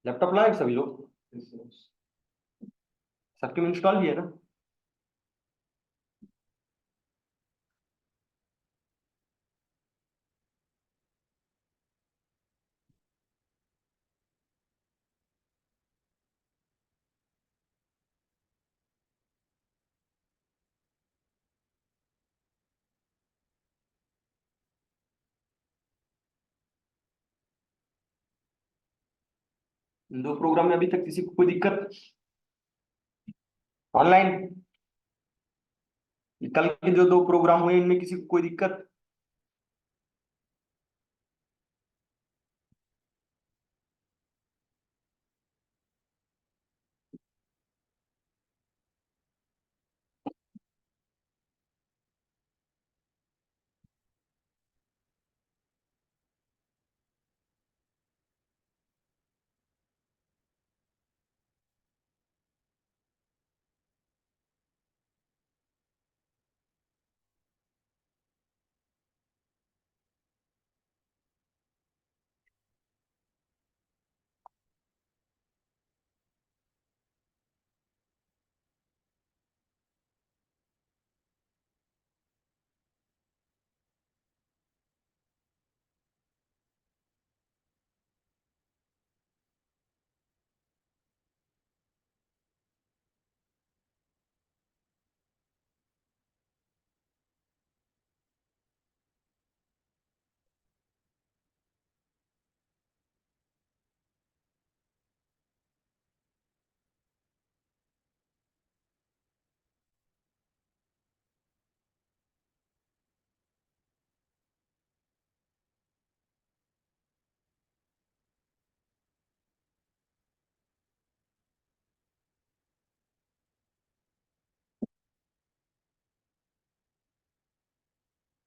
Laptop लाए सभी लोग? सबके में इंस्टॉल भी है ना? इन दो प्रोग्राम में अभी तक किसी को कोई दिक्कत? ऑनलाइन कल के जो दो प्रोग्राम हुए इनमें किसी को कोई दिक्कत?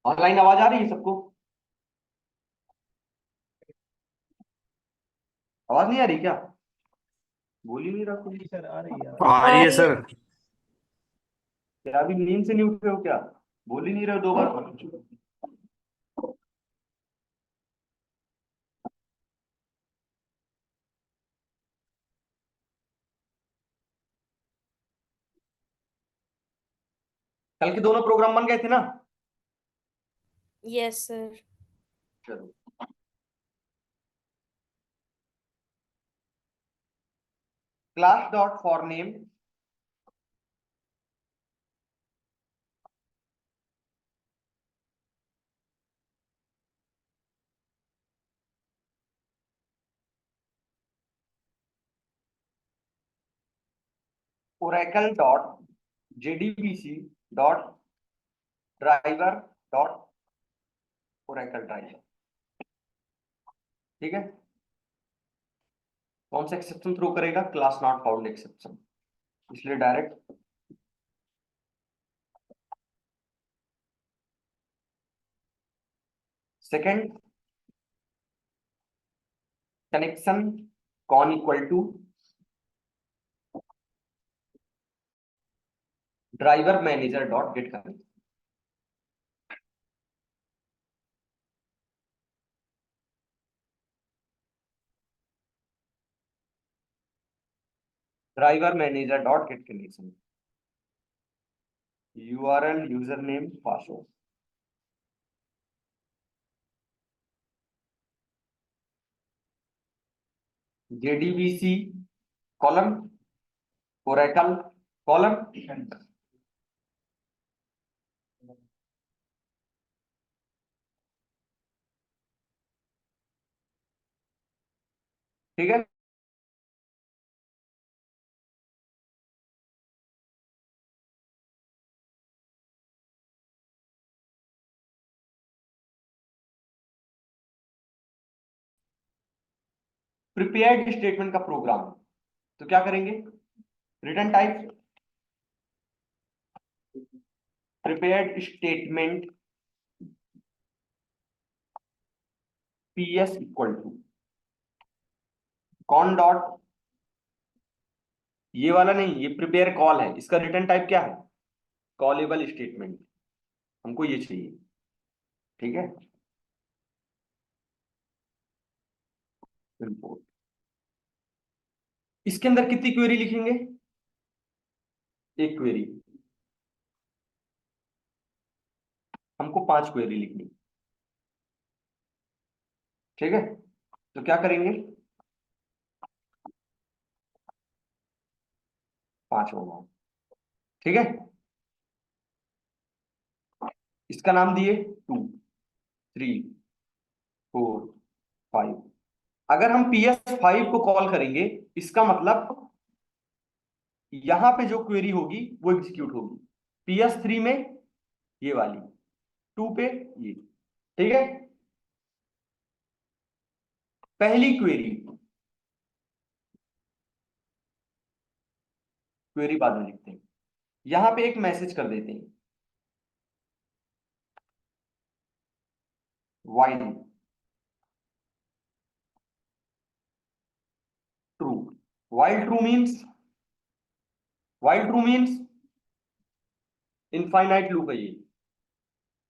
ऑनलाइन आवाज आ रही है सबको? आवाज नहीं आ रही क्या? बोल ही नहीं रहा कोई। सर आ रही है आ रही आ है रही है। सर। क्या अभी नींद से नहीं उठे हो क्या? बोल ही नहीं रहे हो दो बार? कल के दोनों प्रोग्राम बन गए थे ना? Yes sir. चलो। Class dot for name Oracle dot JDBC dot driver dot Oracle driver. ठीक है। कौन सा एक्सेप्शन थ्रो करेगा? क्लास नॉट फाउंड एक्सेप्शन, इसलिए direct second connection con equal to driver manager dot get connection. Driver manager dot get connection, URL user name password. JDBC colon Oracle colon. ठीक है। Prepared statement का program, तो क्या करेंगे? Return type prepared statement PS equal to cone dot, ये वाला नहीं, ये प्रिपेयर कॉल है, इसका रिटर्न टाइप क्या है? कॉलेबल स्टेटमेंट, हमको ये चाहिए। ठीक है। इम्पोर्ट इसके अंदर कितनी क्वेरी लिखेंगे? एक क्वेरी। हमको 5 क्वेरी लिखनी। ठीक है, तो क्या करेंगे? 5 होगा। ठीक है, इसका नाम दिए 2, 3, 4, 5। अगर हम PS5 को कॉल करेंगे, इसका मतलब यहां पे जो क्वेरी होगी वो एग्जीक्यूट होगी। PS3 में ये वाली, 2 पे ये। ठीक है, पहली क्वेरी, क्वेरी बाद में लिखते हैं। यहां पे एक मैसेज कर देते हैं, while true. While true means infinite loop है ये,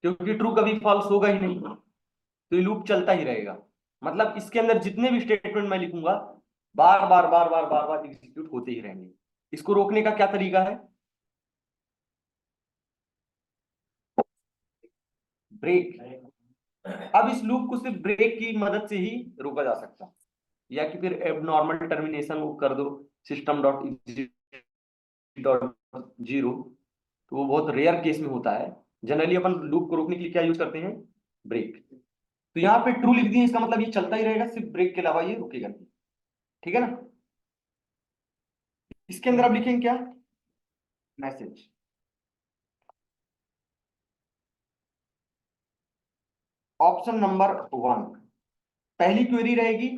क्योंकि ट्रू कभी फॉल्स होगा ही नहीं, तो ये लूप चलता ही रहेगा। मतलब इसके अंदर जितने भी स्टेटमेंट मैं लिखूंगा, बार बार बार बार बार बार एग्जीक्यूट होते ही रहेंगे। इसको रोकने का क्या तरीका है? ब्रेक। अब इस लूप को सिर्फ ब्रेक की मदद से ही रोका जा सकता है, या कि फिर एबनॉर्मल टर्मिनेशन वो कर दो, सिस्टम डॉट डॉट जीरो। तो वो बहुत रेयर केस में होता है। जनरली अपन लूप को रोकने के लिए क्या यूज करते हैं? ब्रेक। तो यहाँ पे ट्रू लिख दिए, इसका मतलब ये चलता ही रहेगा, सिर्फ ब्रेक के अलावा ये रुकेगा नहीं। ठीक है ना? इसके अंदर अब लिखेंगे क्या? मैसेज। ऑप्शन नंबर 1, पहली क्वेरी रहेगी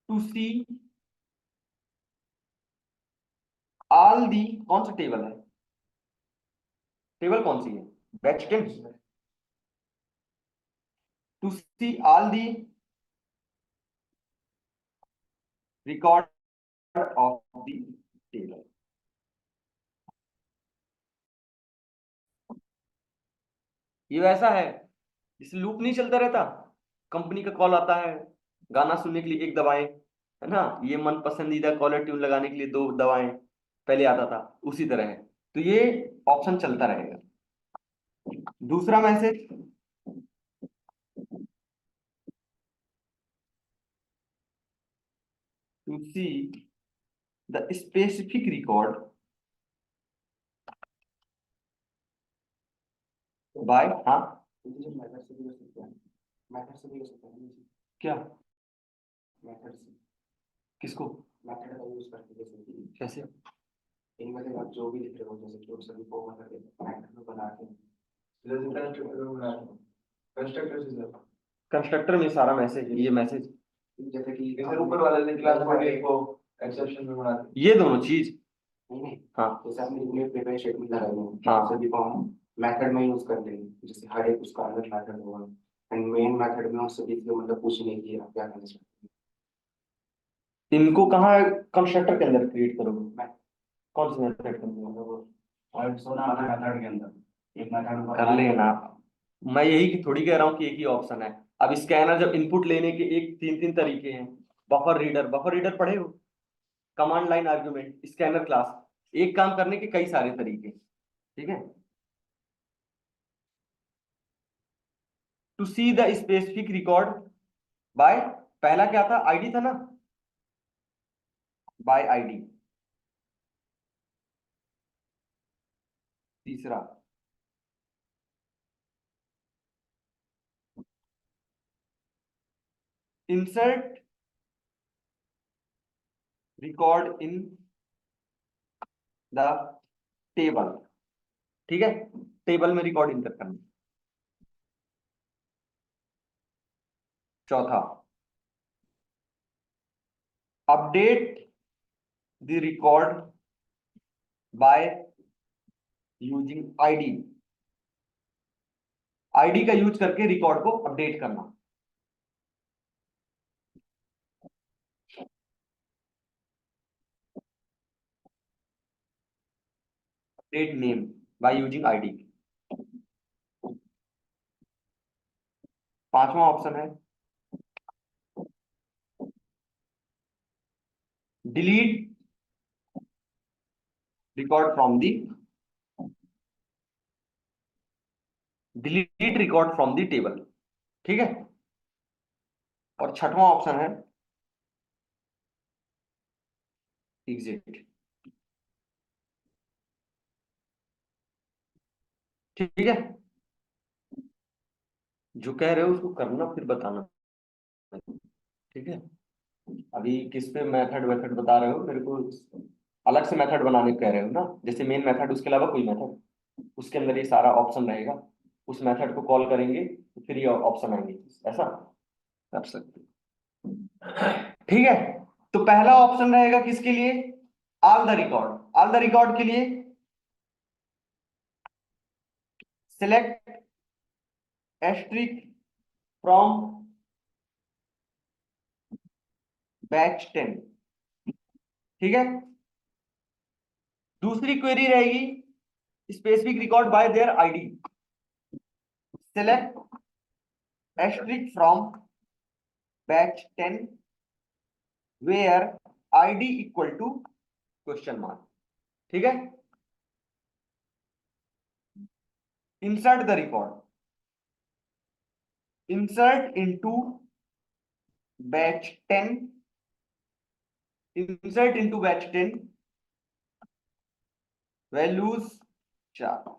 टू सी ऑल दी, कौन सा टेबल है? टेबल कौन सी है? Western. To see all the record of the table. ये वैसा है, इस लूप नहीं चलता रहता। कंपनी का कॉल आता है, गाना सुनने के लिए एक दबाएं, है ना? ये मन पसंदीदा कॉलर ट्यून लगाने के लिए दो दबाएं, पहले आता था। उसी तरह है, तो ये ऑप्शन चलता रहेगा। दूसरा message, to see the specific record by, हाँ मैथड से भी हो सकता है, मैथड से भी हो सकता है। क्या मैथड से? किसको? मैथड का यूज करके, जैसे कि कैसे? इनमें से आप जो भी लिख रहे हो, जैसे कि उन सभी को मतलब मैथड में बना के, कंस्ट्रक्टर में सारा मैसेज, ये मैसेज जैसे कि जैसे ऊपर वाले ने क्लास में को एक्सेप्शन में बना दिया, ये दोनों चीज। नहीं, हाँ, जैसे आपने यूनिट प्रिपेयर स्टेटमेंट लगाई है, हाँ, सभी को हम मेथड में यूज करते हैं। जैसे हर एक उसका अलग मेथड होगा, एंड मेन मेथड में उस सभी को मतलब पूछने की आप क्या करना चाहते हैं। इनको कहाँ कंस्ट्रक्टर के अंदर क्रिएट करोगे? कौन से मेथड के अंदर? और सोना मेथड के अंदर एक मेथड कर लेना। मैं यही थोड़ी कह रहा हूँ कि एक ही ऑप्शन है। अब स्कैनर जब इनपुट लेने के एक 3 3 तरीके हैं। बफर रीडर पढ़े हो? Command line argument, scanner class, एक काम करने के कई सारे तरीके। ठीक है, to see the specific record by, पहला क्या था? आईडी था ना, बाय आईडी। तीसरा, insert record in the table. ठीक है, टेबल में रिकॉर्ड इंटर करना। चौथा, update the record by using ID. ID का यूज करके रिकॉर्ड को अपडेट करना। Update name by using ID. पांचवा ऑप्शन है delete record from the delete record from the table. ठीक है। और छठवां ऑप्शन है एग्जिट। ठीक है। जो कह रहे हो उसको करना फिर बताना। ठीक है। अभी किस पे मेथड मेथड बता रहे हो मेरे को, अलग से मेथड बनाने को कह रहे हो ना, जैसे मेन मेथड उसके अलावा कोई मेथड, उसके अंदर ये सारा ऑप्शन रहेगा, उस मेथड को कॉल करेंगे तो फिर ये ऑप्शन आएंगे, ऐसा कर सकते हैं। ठीक है। तो पहला ऑप्शन रहेगा किसके लिए, all the record. All the record के लिए सिलेक्ट एस्ट्रिक फ्रॉम बैच 10। ठीक है। दूसरी क्वेरी रहेगी specific record by their ID. Select asterisk from batch 10 where id equal to question mark. ठीक है। Insert the record, insert into batch 10, insert into batch 10 values 4,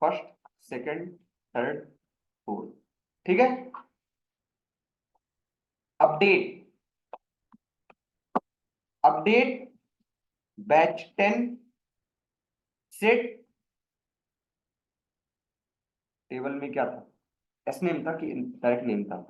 first, second, third, fourth. ठीक है। Update, update batch 10 set. Table में क्या था, S name था कि direct name था?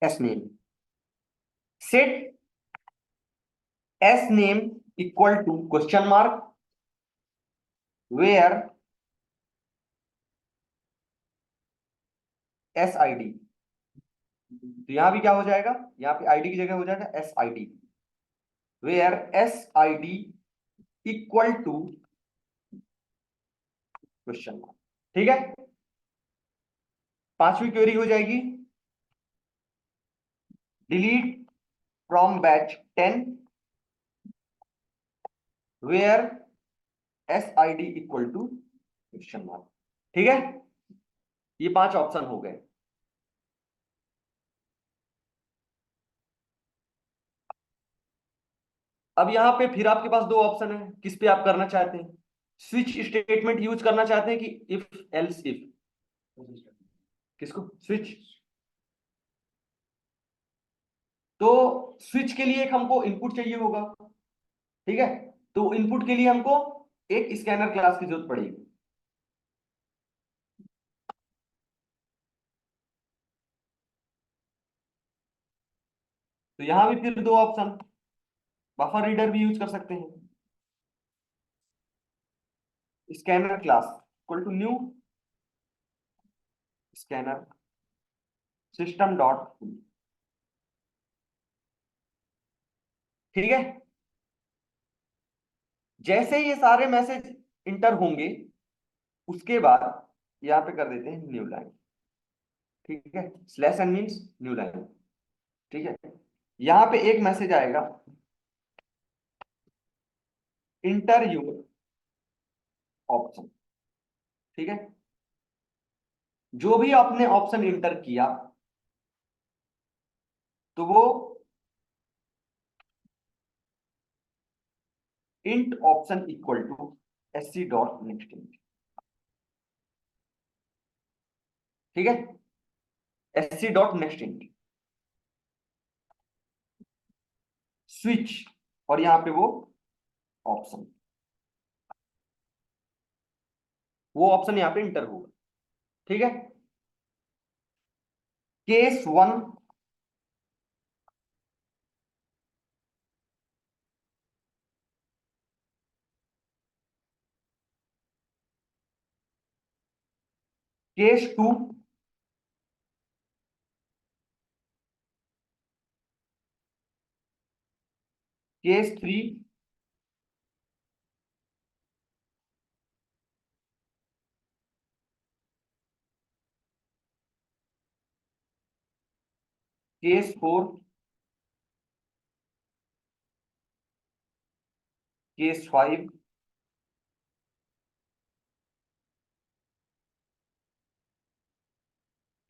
S name, set S name equal to question mark where S I D. तो यहां भी क्या हो जाएगा, यहाँ पे आईडी की जगह हो जाएगा S I D, where S I D equal to question mark. ठीक है। पांचवी क्वेरी हो जाएगी delete from batch 10 where S I D equal to question mark. ठीक है। ये पांच ऑप्शन हो गए। अब यहां पे फिर आपके पास दो ऑप्शन है, किस पे आप करना चाहते हैं, स्विच स्टेटमेंट यूज करना चाहते हैं कि इफ एल्स इफ? किसको स्विच? तो स्विच के लिए एक हमको इनपुट चाहिए होगा। ठीक है। तो इनपुट के लिए हमको एक स्कैनर क्लास की जरूरत पड़ेगी। तो यहां भी फिर दो ऑप्शन, बफर रीडर भी यूज कर सकते हैं। Scanner class equal to new scanner system dot. ठीक है। जैसे ये सारे मैसेज इंटर होंगे उसके बाद यहां पे कर देते हैं न्यू लाइन। ठीक है। Slash N means new line. ठीक है। यहां पे एक मैसेज आएगा इंटर योर ऑप्शन। ठीक है। जो भी आपने ऑप्शन इंटर किया तो वो int option equal to S C dot next. ठीक है, SC dot next int switch, और यहां पे ऑप्शन वो ऑप्शन यहां पे इंटर होगा। ठीक है, case 1, case 2, case 3, case 4, case 5,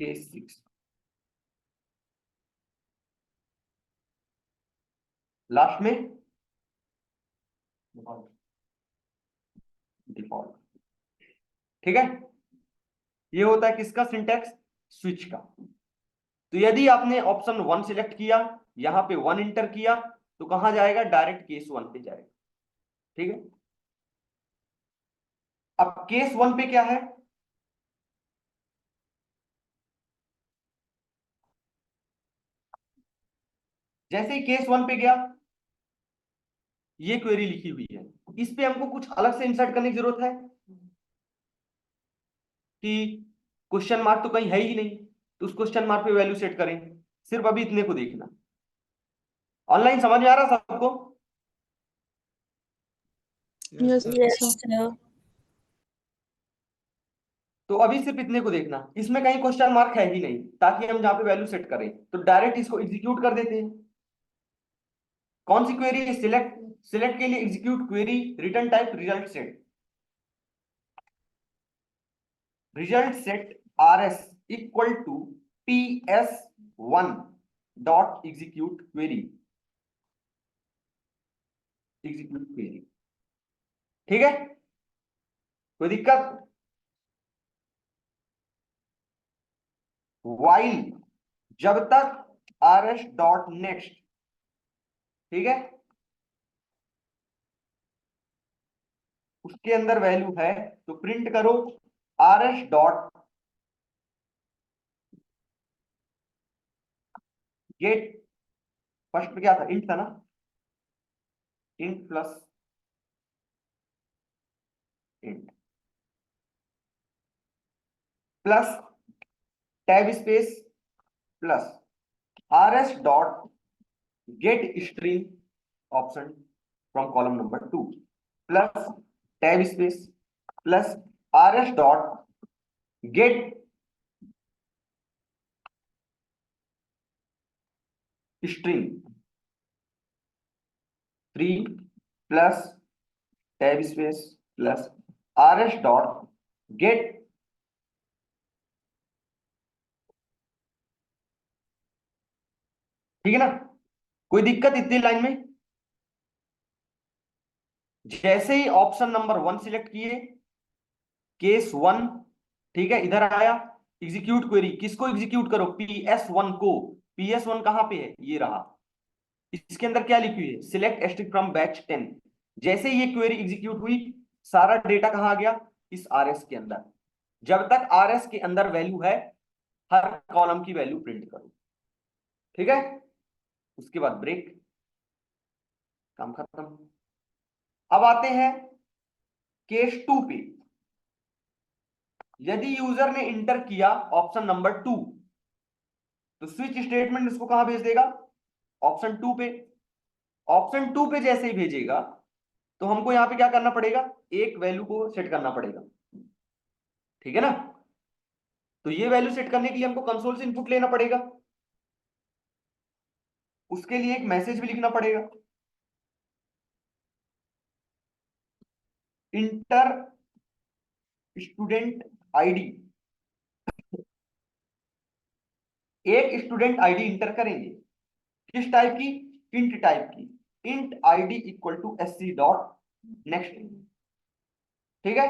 case 6। Last में डिफॉल्ट। ठीक है, ये होता है किसका सिंटैक्स, स्विच का। तो यदि आपने ऑप्शन 1 सिलेक्ट किया, यहां पे 1 इंटर किया, तो कहां जाएगा, डायरेक्ट केस 1 पे जाएगा। ठीक है, अब केस 1 पे क्या है, जैसे ही केस 1 पे गया, ये क्वेरी लिखी हुई है, इस पे हमको कुछ अलग से इंसर्ट करने की जरूरत है कि क्वेश्चन मार्क तो कहीं है ही नहीं, तो उस क्वेश्चन मार्क पे वैल्यू सेट करें। सिर्फ अभी इतने को देखना। ऑनलाइन समझ में आ रहा सबको? Yes, Yes, sir. sir. तो अभी सिर्फ इतने को देखना, इसमें कहीं क्वेश्चन मार्क है ही नहीं, ताकि हम जहां पे वैल्यू सेट करें तो डायरेक्ट इसको एग्जीक्यूट कर देते हैं। कौन सी क्वेरी है, सिलेक्ट, सिलेक्ट के लिए execute query, return type result set, result set RS equal to PS1 dot execute query, execute query. ठीक है, कोई दिक्कत? वाइल, जब तक RS डॉट नेक्स्ट, ठीक है, उसके अंदर वैल्यू है तो प्रिंट करो RS डॉट गेट, फर्स्ट में क्या था, इंट था ना, int plus int plus tab space plus RS dot gate string option from column number 2 plus tab space plus RS dot gate string 3 plus tab space plus RS dot gate. ठीक है ना, कोई दिक्कत इतनी line में? जैसे ही option number 1 select किए, case 1, ठीक है, इधर आया, एग्जीक्यूट क्वेरी, किसको एग्जीक्यूट करो, PS1 को। PS1 कहां पे है, ये रहा, इसके अंदर क्या लिखी हुई है, सिलेक्ट एस्ट्रिक फ्रॉम बैच 10। जैसे ये क्वेरी एग्जीक्यूट हुई, सारा डेटा कहां आ गया, इस RS के अंदर। जब तक RS के अंदर वैल्यू है, हर कॉलम की वैल्यू प्रिंट करो। ठीक है, उसके बाद ब्रेक, काम खत्म। अब आते हैं केस 2 पे। यदि यूजर ने इंटर किया ऑप्शन नंबर 2, तो स्विच स्टेटमेंट इसको कहां भेज देगा, ऑप्शन 2 पे। ऑप्शन 2 पे जैसे ही भेजेगा, तो हमको यहां पे क्या करना पड़ेगा, एक वैल्यू को सेट करना पड़ेगा। ठीक है ना, तो ये वैल्यू सेट करने के लिए हमको कंसोल से इनपुट लेना पड़ेगा, उसके लिए एक मैसेज भी लिखना पड़ेगा, इंटर स्टूडेंट आईडी। एक स्टूडेंट आईडी इंटर करेंगे, किस टाइप की, इंट टाइप की, int ID equal to SC dot next. ठीक है,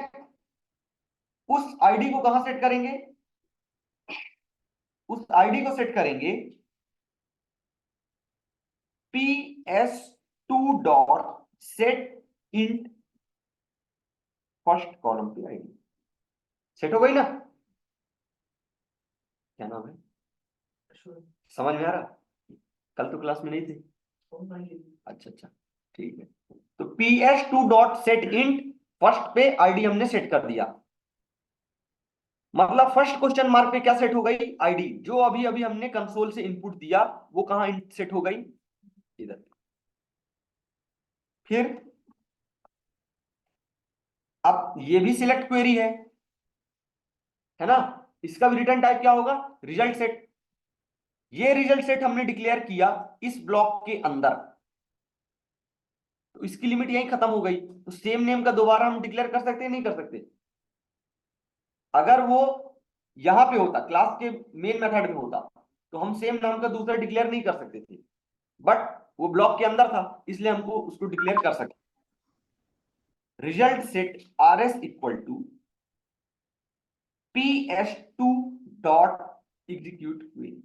उस आईडी को कहां सेट करेंगे, उस आईडी को सेट करेंगे PS2 dot set int first column की आईडी। सेट हो गई ना? क्या नाम है? समझ में आ रहा? कल तो क्लास में नहीं थे। अच्छा अच्छा, ठीक है। तो PS2 dot set int first पे आईडी हमने सेट कर दिया। मतलब फर्स्ट क्वेश्चन मार्क पे क्या सेट हो गई? आईडी। जो अभी अभी हमने कंसोल से इनपुट दिया वो कहां सेट हो गई? इधर। फिर अब ये भी सिलेक्ट क्वेरी है ना? इसका भी रिटर्न टाइप क्या होगा? Result set. ये रिजल्ट सेट हमने डिक्लेयर किया इस ब्लॉक के अंदर, तो इसकी लिमिट यहीं खत्म हो गई। तो सेम नेम का दोबारा हम डिक्लेयर कर सकते हैं? नहीं कर सकते। अगर वो यहां पे होता, क्लास के मेन मेथड में होता, तो हम सेम नाम का दूसरा डिक्लेयर नहीं कर सकते थे। बट वो ब्लॉक के अंदर था, इसलिए हमको उसको डिक्लेयर कर सकते। Result set RS equal to PS2 dot execute query.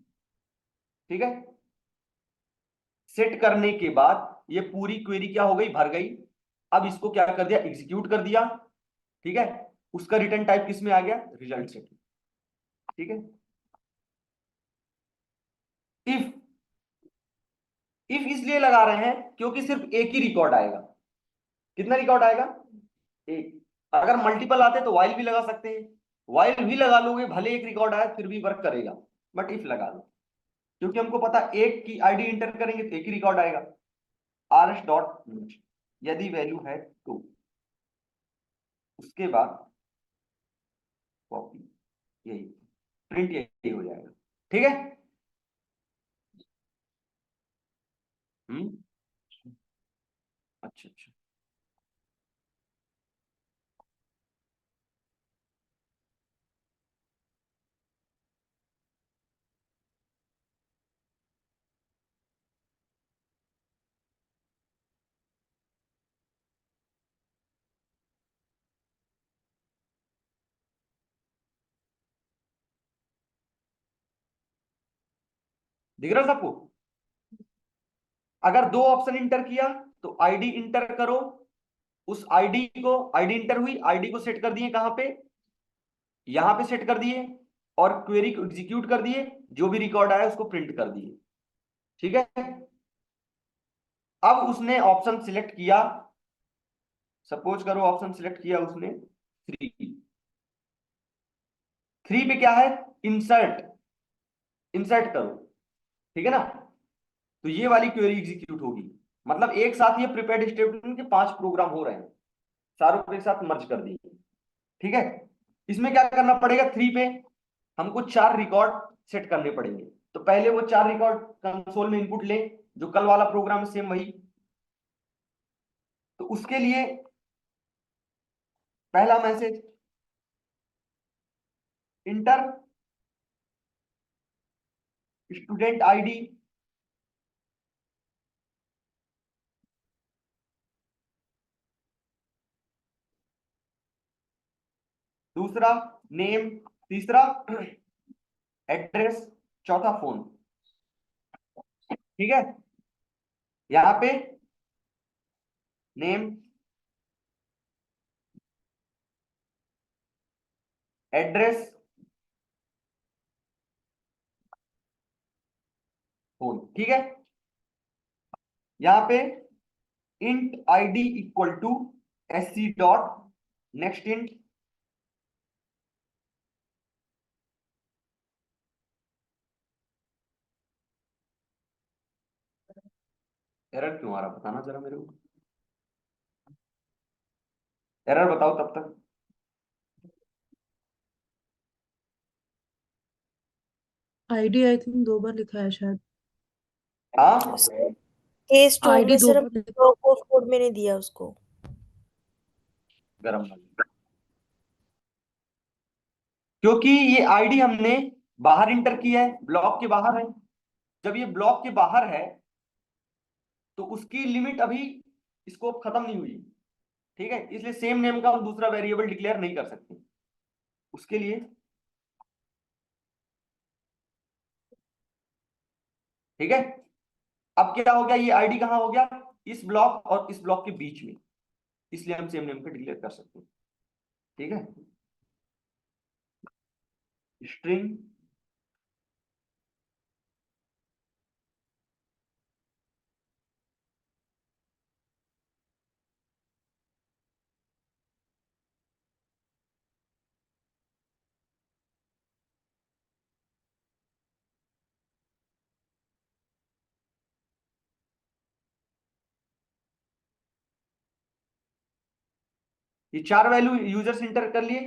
ठीक है? सेट करने के बाद ये पूरी क्वेरी क्या हो गई? भर गई। अब इसको क्या कर दिया? एग्जीक्यूट कर दिया। ठीक है? उसका रिटर्न टाइप किस में आ गया? Result set. ठीक है? इफ इफ इसलिए लगा रहे हैं क्योंकि सिर्फ एक ही रिकॉर्ड आएगा। कितना रिकॉर्ड आएगा? एक। अगर मल्टीपल आते तो वाइल भी लगा सकते हैं। वाइल भी लगा लोगे, भले एक रिकॉर्ड आए फिर भी वर्क करेगा। बट इफ लगा लो, क्योंकि हमको पता एक की आईडी इंटर करेंगे तो एक ही रिकॉर्ड आएगा। RS डॉट यदि वैल्यू है तो उसके बाद कॉपी, यही प्रिंट यही हो जाएगा। ठीक है? हम्म। अच्छा अच्छा। दिख रहा सबको? अगर दो ऑप्शन इंटर किया तो आईडी इंटर करो, उस आईडी को, आईडी इंटर हुई, आईडी को सेट कर दिए कहां पे? यहां पे सेट कर दिए, और क्वेरी को एग्जीक्यूट कर दिए, जो भी रिकॉर्ड आया उसको प्रिंट कर दिए। ठीक है? अब उसने ऑप्शन सिलेक्ट किया, सपोज करो ऑप्शन सिलेक्ट किया उसने 3। 3 पे क्या है? इंसर्ट। इंसर्ट करो। ठीक है ना? तो ये वाली क्वेरी एग्जीक्यूट होगी। मतलब एक साथ ये प्रिपेयर्ड स्टेटमेंट के 5 प्रोग्राम हो रहे हैं, चारों को एक साथ मर्ज कर दिए। ठीक है? इसमें क्या करना पड़ेगा? 3 पे हमको 4 रिकॉर्ड सेट करने पड़ेंगे। तो पहले वो 4 रिकॉर्ड कंसोल में इनपुट ले, जो कल वाला प्रोग्राम है सेम वही। तो उसके लिए पहला मैसेज इंटर स्टूडेंट आईडी, दूसरा नेम, तीसरा एड्रेस, चौथा फोन। ठीक है? यहां पे नेम, एड्रेस, फोन। ठीक है? यहां पे int ID equal to SC dot next int. Error क्यों आ रहा बताना जरा मेरे को, एरर बताओ तब तक। आईडी आई थिंक 2 बार लिखा है शायद। हाँ, केस 2 आईडी में 2 सिर्फ बार लिखा। कोड में नहीं दिया उसको। गरम वाली। क्योंकि ये आईडी हमने बाहर इंटर किया है, ब्लॉक के बाहर है। जब ये ब्लॉक के बाहर है तो उसकी लिमिट अभी स्कोप खत्म नहीं हुई। ठीक है? इसलिए सेम नेम का हम दूसरा वेरिएबल डिक्लेयर नहीं कर सकते। उसके लिए ठीक है, अब क्या हो गया, ये आईडी कहाँ हो गया, इस ब्लॉक और इस ब्लॉक के बीच में, इसलिए हम सेम नेम पे डिक्लेयर कर सकते हैं। ठीक है, स्ट्रिंग ये 4 वैल्यू यूजर्स इंटर कर लिए।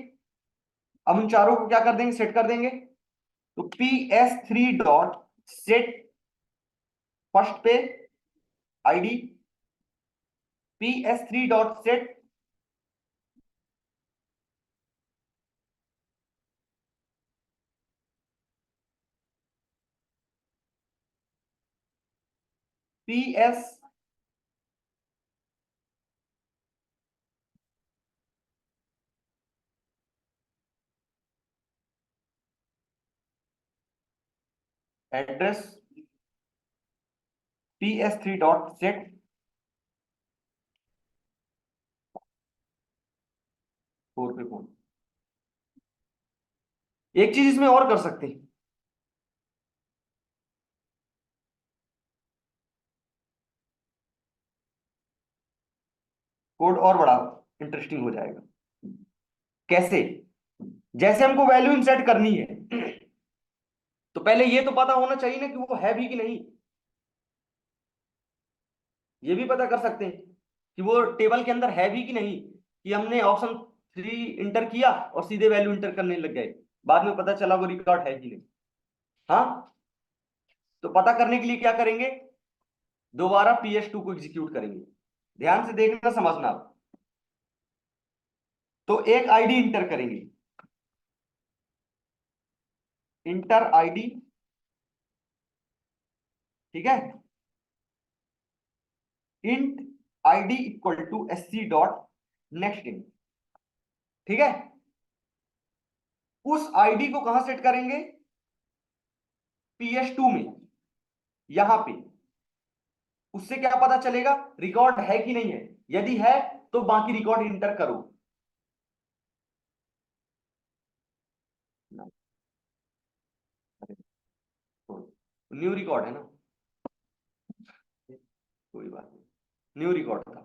अब उन चारों को क्या कर देंगे, सेट कर देंगे। तो PS3 डॉट सेट फर्स्ट पे ID, PS3 dot set PS address, PS3 dot set four पे फोन। एक चीज इसमें और कर सकते हैं, कोड और बड़ा इंटरेस्टिंग हो जाएगा। कैसे, जैसे हमको वैल्यू इंसर्ट करनी है तो पहले ये तो पता होना चाहिए ना कि वो है भी कि नहीं। ये भी पता कर सकते हैं कि वो टेबल के अंदर है भी कि नहीं, कि हमने ऑप्शन 3 इंटर किया और सीधे वैल्यू इंटर करने लग गए, बाद में पता चला वो रिकॉर्ड है कि नहीं। हाँ, तो पता करने के लिए क्या करेंगे, दोबारा PS2 को एग्जीक्यूट करेंगे। ध्यान से देखना समझना। तो एक आईडी इंटर करेंगे, इंटर आईडी, ठीक है, int ID equal to SC dot next int. ठीक है, उस आईडी को कहां सेट करेंगे, PS2 में, यहां पे। उससे क्या पता चलेगा रिकॉर्ड है कि नहीं है, यदि है तो बाकी रिकॉर्ड इंटर करो। न्यू रिकॉर्ड है ना, कोई बात नहीं, न्यू रिकॉर्ड था।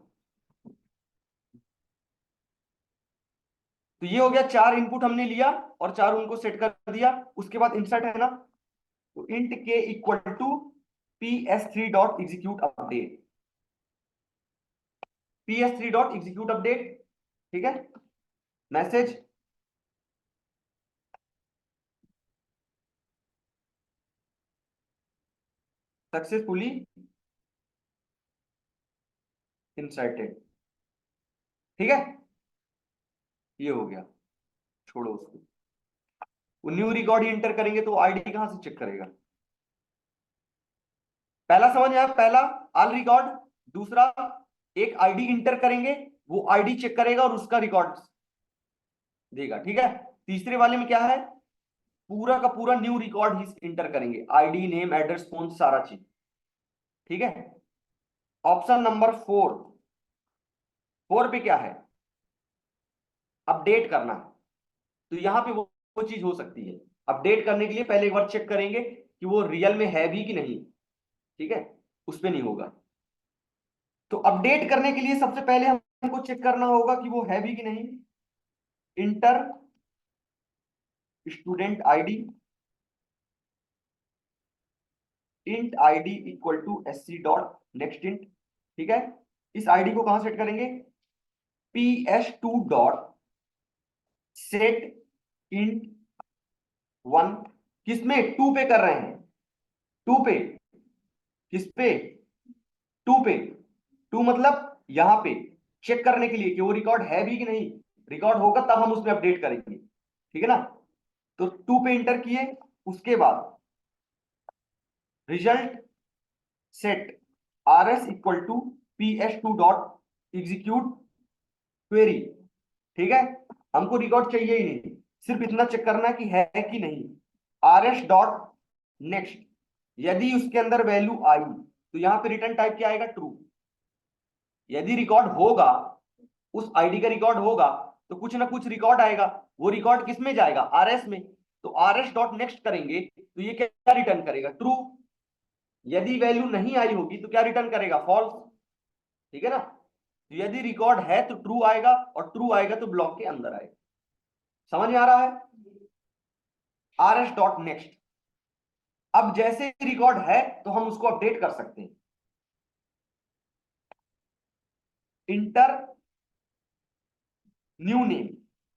तो ये हो गया, 4 इनपुट हमने लिया और 4 उनको सेट कर दिया। उसके बाद इंसर्ट है ना, तो int K equal to PS3 dot execute update, PS3 dot execute update. ठीक है, मैसेज सक्सेसफुली इंसर्टेड। ठीक है, ये हो गया, छोड़ो उसको। वो न्यू रिकॉर्ड ही इंटर करेंगे तो आईडी कहां से चेक करेगा। पहला समझ आया, पहला ऑल रिकॉर्ड, दूसरा एक आईडी इंटर करेंगे, वो आईडी चेक करेगा और उसका रिकॉर्ड देगा। ठीक है, तीसरे वाले में क्या है, पूरा का पूरा न्यू रिकॉर्ड ही इंटर करेंगे, आईडी नेम एड्रेस फोन सारा चीज। ठीक है, ऑप्शन नंबर 4, 4 पे क्या है, अपडेट करना। तो यहां पे वो चीज हो सकती है, अपडेट करने के लिए पहले एक बार चेक करेंगे कि वो रियल में है भी कि नहीं। ठीक है, उस पे नहीं होगा। तो अपडेट करने के लिए सबसे पहले हमको चेक करना होगा कि वो है भी कि नहीं। Enter student ID, int ID equal to SC dot next int. ठीक है, इस आईडी को कहां सेट करेंगे, PS2 डॉट सेट इंट 1। किसमें, 2 पे कर रहे हैं, 2 पे, किस पे, 2 पे। 2 मतलब यहां पे चेक करने के लिए कि वो रिकॉर्ड है भी कि नहीं, रिकॉर्ड होगा तब हम उसमें अपडेट करेंगे। ठीक है ना, तो 2 पे इंटर किए, उसके बाद result set RS equal to PS2 dot execute query. ठीक है, हमको रिकॉर्ड चाहिए ही नहीं, सिर्फ इतना चेक करना कि है कि नहीं। RS डॉट नेक्स्ट, यदि उसके अंदर वैल्यू आई तो यहाँ पे रिटर्न टाइप क्या आएगा, ट्रू। यदि रिकॉर्ड होगा, उस आईडी का रिकॉर्ड होगा, तो कुछ ना कुछ रिकॉर्ड आएगा। वो रिकॉर्ड किस में जाएगा, आरएस में। तो आरएस डॉट नेक्स्ट करेंगे तो ये क्या रिटर्न करेगा, ट्रू। यदि वैल्यू नहीं आई होगी तो क्या रिटर्न करेगा, फॉल्स। ठीक है ना। तो यदि रिकॉर्ड है तो ट्रू आएगा, और ट्रू आएगा तो ब्लॉक के अंदर आएगा। समझ में आ रहा है, आरएस डॉट नेक्स्ट। अब जैसे रिकॉर्ड है तो हम उसको अपडेट कर सकते हैं। इंटर न्यू नेम,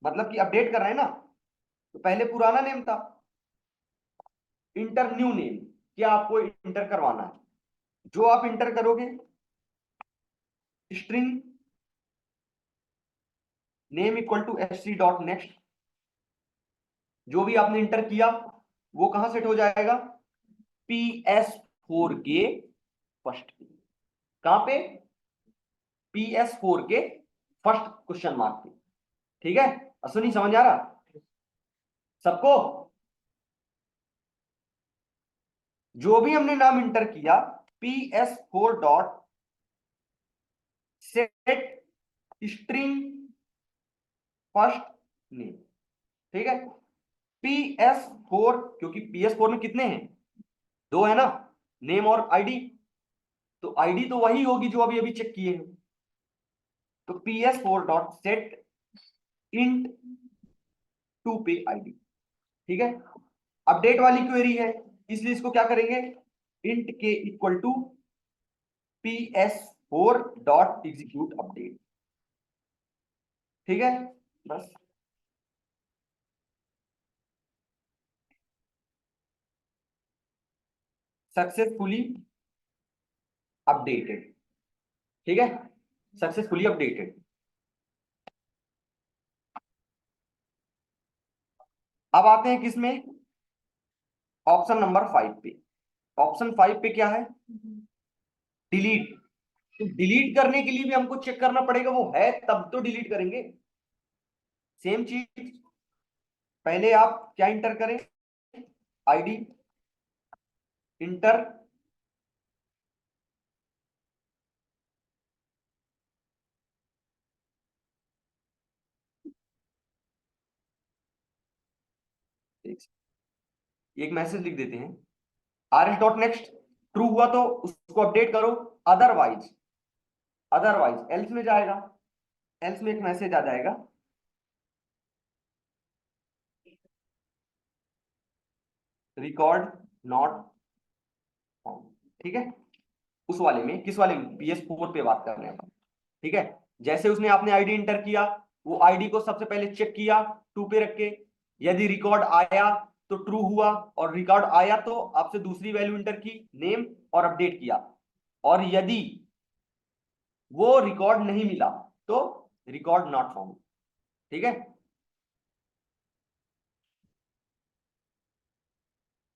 मतलब कि अपडेट कर रहे हैं ना, तो पहले पुराना नेम था। इंटर न्यू नेम, क्या आपको इंटर करवाना है, जो आप इंटर करोगे, string name equal to sc dot next. जो भी आपने इंटर किया वो कहां सेट हो जाएगा, PS4 के फर्स्ट पे। कहां पे, PS4 के फर्स्ट क्वेश्चन मार्क पे। ठीक है, अश्विनी समझ आ रहा सबको। जो भी हमने नाम इंटर किया, PS4 dot set string first name. ठीक है, PS4, क्योंकि PS4 में कितने हैं, दो है ना, नेम और आईडी। तो आईडी तो वही होगी जो अभी अभी चेक किए हैं। तो PS4 dot set int two पे आईडी। ठीक है, अपडेट वाली क्वेरी है, इसलिए इसको क्या करेंगे, int K equal to PS4 dot execute update. ठीक है, बस। Successfully updated. ठीक है, सक्सेसफुली अपडेटेड। अब आते हैं किसमें, ऑप्शन नंबर 5 पे। ऑप्शन 5 पे क्या है, डिलीट। तो डिलीट करने के लिए भी हमको चेक करना पड़ेगा वो है तब तो डिलीट करेंगे। सेम चीज, पहले आप क्या इंटर करें, आईडी इंटर एक मैसेज लिख देते हैं, आरएस डॉट नेक्स्ट ट्रू हुआ तो उसको अपडेट करो, अदरवाइज, अदरवाइज एल्स में जाएगा, एल्स में एक मैसेज आ जाएगा, रिकॉर्ड नॉट फाउंड। ठीक है, उस वाले में, किस वाले में, PS4 पे बात कर रहे हैं अपन। ठीक है, जैसे उसने आपने आईडी इंटर किया, वो आईडी को सबसे पहले चेक किया टू पे रख के। यदि रिकॉर्ड आया तो ट्रू हुआ, और रिकॉर्ड आया तो आपसे दूसरी वैल्यू इंटर की, नेम, और अपडेट किया। और यदि वो रिकॉर्ड नहीं मिला तो रिकॉर्ड नॉट फाउंड। ठीक है,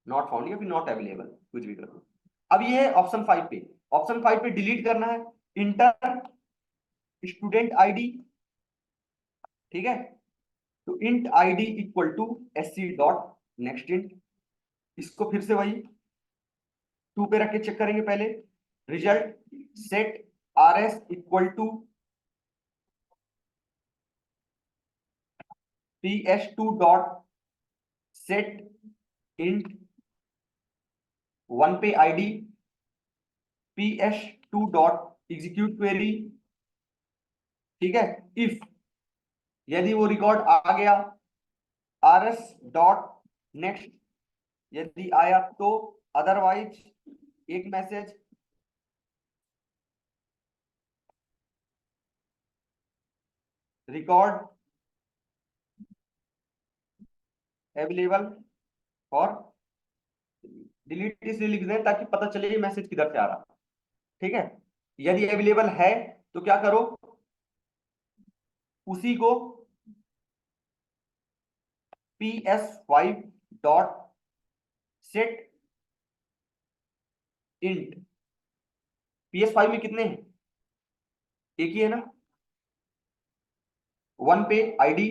नॉट फाउंड या फिर नॉट अवेलेबल, कुछ भी कर दो। अब ये है ऑप्शन 5 पे। ऑप्शन 5 पे डिलीट करना है, इंटर स्टूडेंट आईडी। ठीक है, तो int ID equal to sc dot next int. इसको फिर से वही टू पे रख के चेक करेंगे पहले, result set RS equal to PS2 dot set int one पे ID PS2 dot execute query. ठीक है, इफ, यदि वो रिकॉर्ड आ गया, आरएस डॉट नेक्स्ट, यदि आया तो, अदरवाइज एक message, record available for delete, इसलिए लिख दें ताकि पता चले ये मैसेज किधर से आ रहा। ठीक है, यदि अवेलेबल है तो क्या करो, उसी को PS5 dot set int, PS5 में कितने हैं, एक ही है ना, वन पे आईडी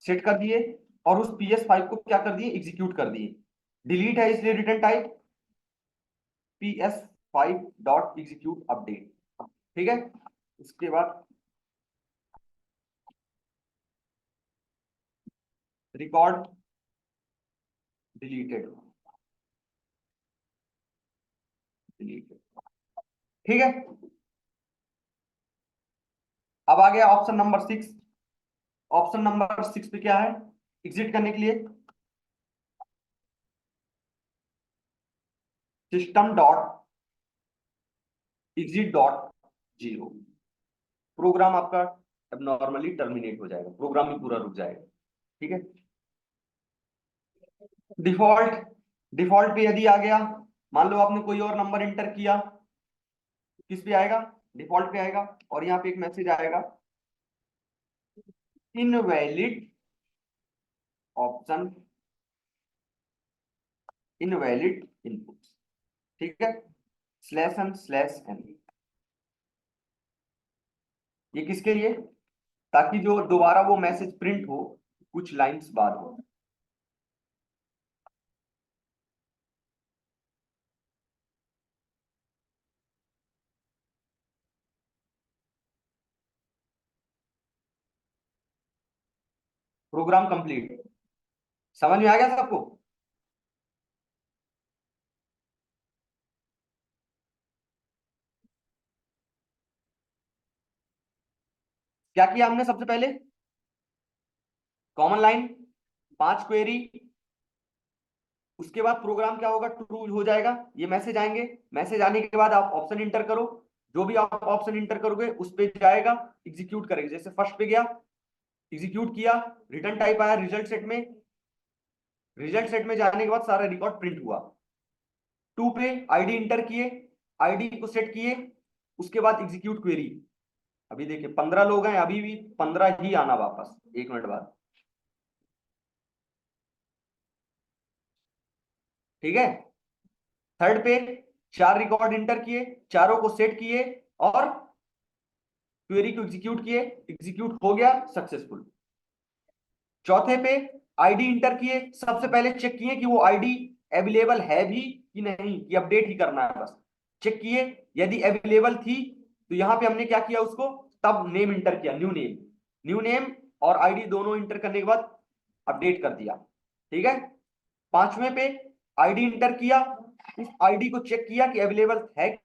सेट कर दिए, और उस PS5 को क्या कर दिए, एग्जीक्यूट कर दिए। डिलीट है इसलिए return type PS5 dot execute update. ठीक है, इसके बाद रिकॉर्ड डिलीटेड, ठीक है। अब आ गया ऑप्शन नंबर 6। ऑप्शन नंबर 6 पे क्या है, एग्जिट करने के लिए system dot exit dot 0, program आपका अब नॉर्मली टर्मिनेट हो जाएगा, प्रोग्राम ही पूरा रुक जाएगा। ठीक है, डिफॉल्ट, डिफॉल्ट पे यदि आ गया, मान लो आपने कोई और नंबर इंटर किया, किस पे आएगा, डिफॉल्ट पे आएगा, और यहाँ पे एक मैसेज आएगा इनवैलिड ऑप्शन, इनवैलिड इनपुट। ठीक है, /n/n, ये किसके लिए, ताकि जो दोबारा वो मैसेज प्रिंट हो कुछ लाइंस बाद हो। प्रोग्राम कंप्लीट, समझ में आ गया सबको। क्या किया हमने, सबसे पहले कॉमन लाइन 5 क्वेरी, उसके बाद प्रोग्राम क्या होगा, ट्रू हो जाएगा, ये मैसेज आएंगे, मैसेज आने के बाद आप ऑप्शन इंटर करो, जो भी आप ऑप्शन इंटर करोगे उस पे जाएगा, एग्जीक्यूट करेगा। जैसे फर्स्ट पे गया, एग्जीक्यूट किया, रिटर्न टाइप आया रिजल्ट सेट में, रिजल्ट सेट में जाने के बाद सारा रिकॉर्ड प्रिंट हुआ। 2 पे आईडी इंटर किए, आईडी को सेट किए, उसके बाद एग्जीक्यूट क्वेरी। अभी देखिए 15 लोग हैं, अभी भी 15 ही आना वापस 1 मिनट बाद। ठीक है, थर्ड पे 4 रिकॉर्ड इंटर किए, चारों को सेट किए और क्वेरी को एग्जीक्यूट किए, एग्जीक्यूट हो गया सक्सेसफुल। चौथे पे आईडी इंटर किए, सबसे पहले चेक किए कि वो आईडी अवेलेबल है भी कि नहीं, कि अपडेट ही करना है बस, चेक किए, यदि अवेलेबल थी तो यहां पे हमने क्या किया, उसको तब नेम इंटर किया, न्यू नेम, न्यू नेम और आईडी दोनों इंटर करने के बाद अपडेट कर दिया। ठीक है, पांचवें पे आईडी इंटर किया, उस आईडी को चेक किया कि अवेलेबल है